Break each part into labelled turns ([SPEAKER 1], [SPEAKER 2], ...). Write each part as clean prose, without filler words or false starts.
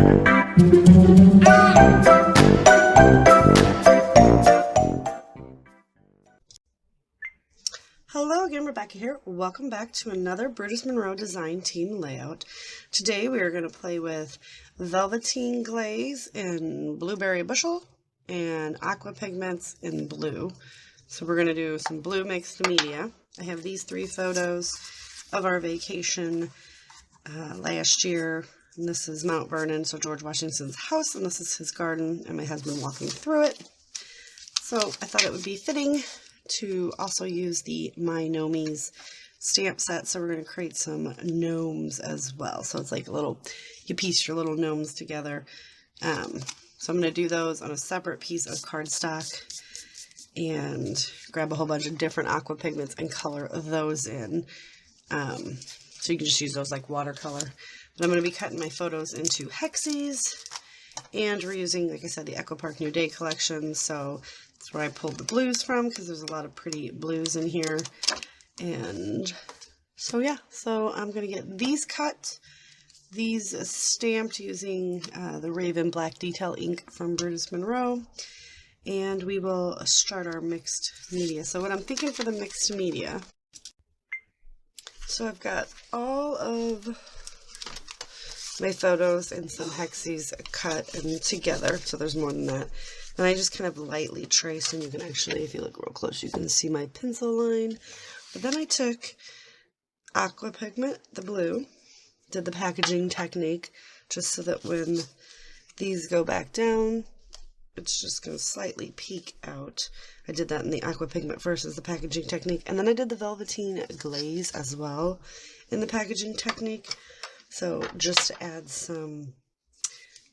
[SPEAKER 1] Hello again, Rebecca here. Welcome back to another Brutus Monroe Design Team layout. Today we are going to play with Velveteen glaze in Blueberry Bushel and Aqua pigments in blue. So we're going to do some blue mixed media. I have these 3 photos of our vacation last year. And this is Mount Vernon, so George Washington's house, and this is his garden, and my husband walking through it. So I thought it would be fitting to also use the My Gnomies stamp set, so we're going to create some gnomes as well. So it's like a little, you piece your little gnomes together. So I'm going to do those on a separate piece of cardstock and grab a whole bunch of different aqua pigments and color those in. So you can just use those like watercolor. But I'm going to be cutting my photos into hexes, and we're using, like I said, the Echo Park New Day collection. So that's where I pulled the blues from, because there's a lot of pretty blues in here. And so yeah, so I'm going to get these cut, these stamped using the Raven Black Detail ink from Brutus Monroe, and we will start our mixed media. So what I'm thinking for the mixed media, so I've got all of my photos and some hexes cut and together, so there's more than that. And I just kind of lightly traced, and you can actually, if you look real close, you can see my pencil line. But then I took Aqua pigment, the blue, did the packaging technique, just so that when these go back down, it's just going to slightly peek out. I did that in the Aqua pigment first as the packaging technique, and then I did the Velveteen glaze as well in the packaging technique. So just to add some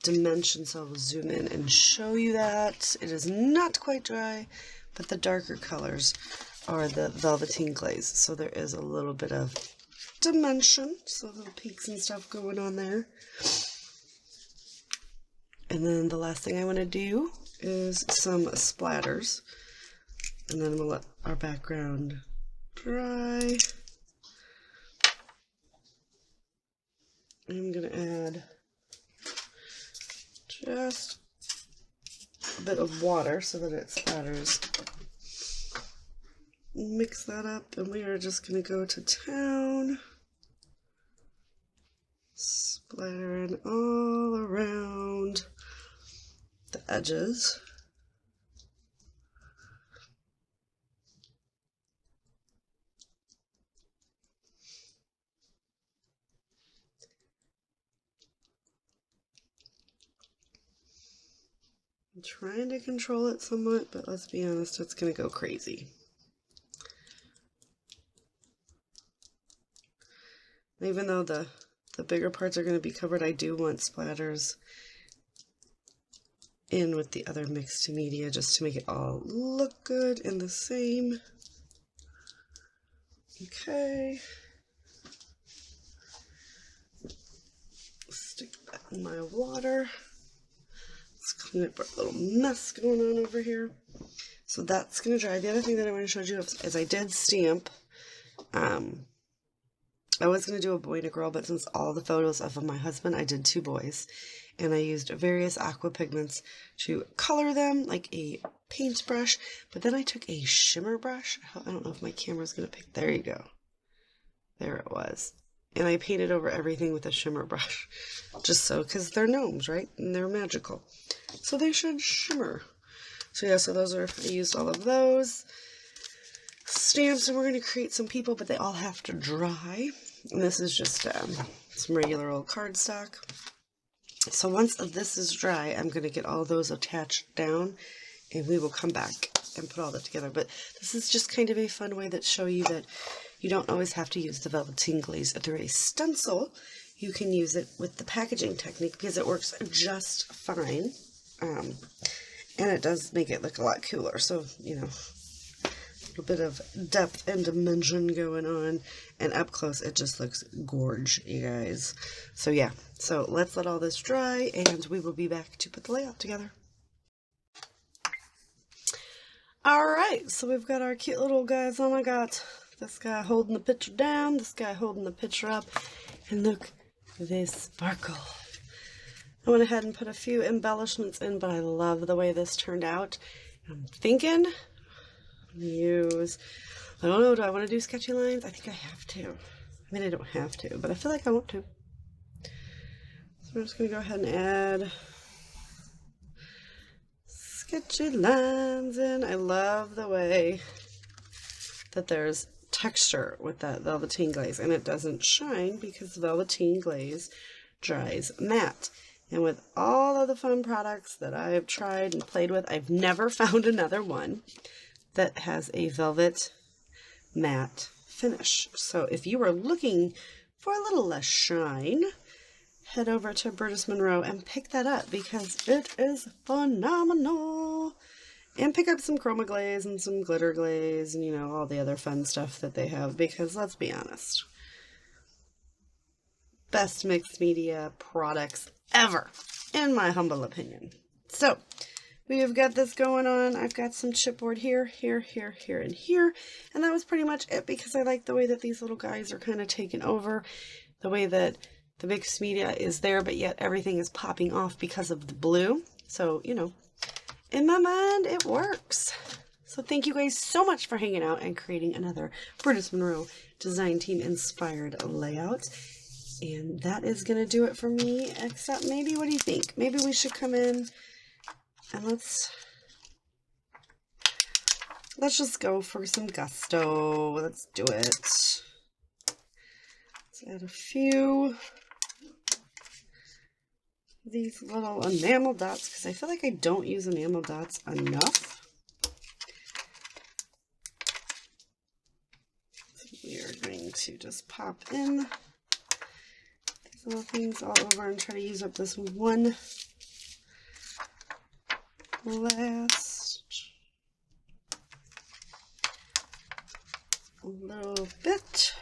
[SPEAKER 1] dimension, so I'll zoom in and show you that. It is not quite dry, but the darker colors are the Velveteen glaze. So there is a little bit of dimension, so little peaks and stuff going on there. And then the last thing I want to do is some splatters. And then we'll let our background dry. I'm going to add just a bit of water so that it splatters. Mix that up, and we are just going to go to town. Splattering all around the edges. I'm trying to control it somewhat, but let's be honest, it's going to go crazy. Even though the bigger parts are going to be covered, I do want splatters in with the other mixed media just to make it all look good and the same. Okay. Stick that in my water. Let's clean up our little mess going on over here. So that's going to dry. The other thing that I want to show you is I did stamp. I was going to do a boy and a girl, but since all the photos of my husband, I did 2 boys. And I used various aqua pigments to color them like a paintbrush. But then I took a shimmer brush. I don't know if my camera's going to pick. There you go. There it was. And I painted over everything with a shimmer brush. Just so, because they're gnomes, right? And they're magical. So they should shimmer. So yeah, so those are, I used all of those stamps, and we're going to create some people, but they all have to dry. And this is just some regular old cardstock. So once this is dry, I'm going to get all those attached down, and we will come back and put all that together. But this is just kind of a fun way that show you that you don't always have to use the Velveteen glaze through a stencil. You can use it with the packaging technique because it works just fine. And it does make it look a lot cooler. So, you know, a little bit of depth and dimension going on. And up close, it just looks gorge, you guys. So yeah, so let's let all this dry, and we will be back to put the layout together. Alright, so we've got our cute little guys on. I got this guy holding the picture down, this guy holding the picture up, and look, they sparkle. I went ahead and put a few embellishments in, but I love the way this turned out. I'm thinking use, I don't know, do I want to do sketchy lines? I think I have to. I mean, I don't have to, but I feel like I want to. So I'm just going to go ahead and add sketchy lines in. I love the way that there's texture with that Velveteen glaze, and it doesn't shine because Velveteen glaze dries matte. And with all of the fun products that I've tried and played with, I've never found another one that has a velvet matte finish. So if you are looking for a little less shine, head over to Brutus Monroe and pick that up because it is phenomenal. And pick up some chroma glaze and some glitter glaze and, you know, all the other fun stuff that they have, because let's be honest, best mixed media products ever, in my humble opinion. So we have got this going on. I've got some chipboard here, here, here, here, and here. And that was pretty much it, because I like the way that these little guys are kind of taken over, the way that the mixed media is there, but yet everything is popping off because of the blue. So, you know, in my mind, it works. So thank you guys so much for hanging out and creating another Brutus Monroe design team inspired layout. And that is going to do it for me, except maybe, what do you think? Maybe we should come in and let's just go for some gusto. Let's do it. Let's add a few of these little enamel dots, because I feel like I don't use enamel dots enough. So we are going to just pop in these little things all over and try to use up this one last little bit.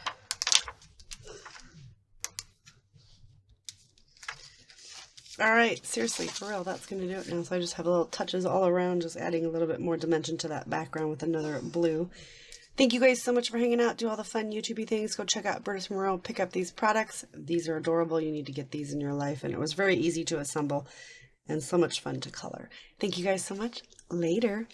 [SPEAKER 1] All right, seriously, for real, that's going to do it now. So I just have little touches all around, just adding a little bit more dimension to that background with another blue. Thank you guys so much for hanging out. Do all the fun YouTubey things. Go check out Brutus Monroe. Pick up these products. These are adorable. You need to get these in your life. And it was very easy to assemble and so much fun to color. Thank you guys so much. Later.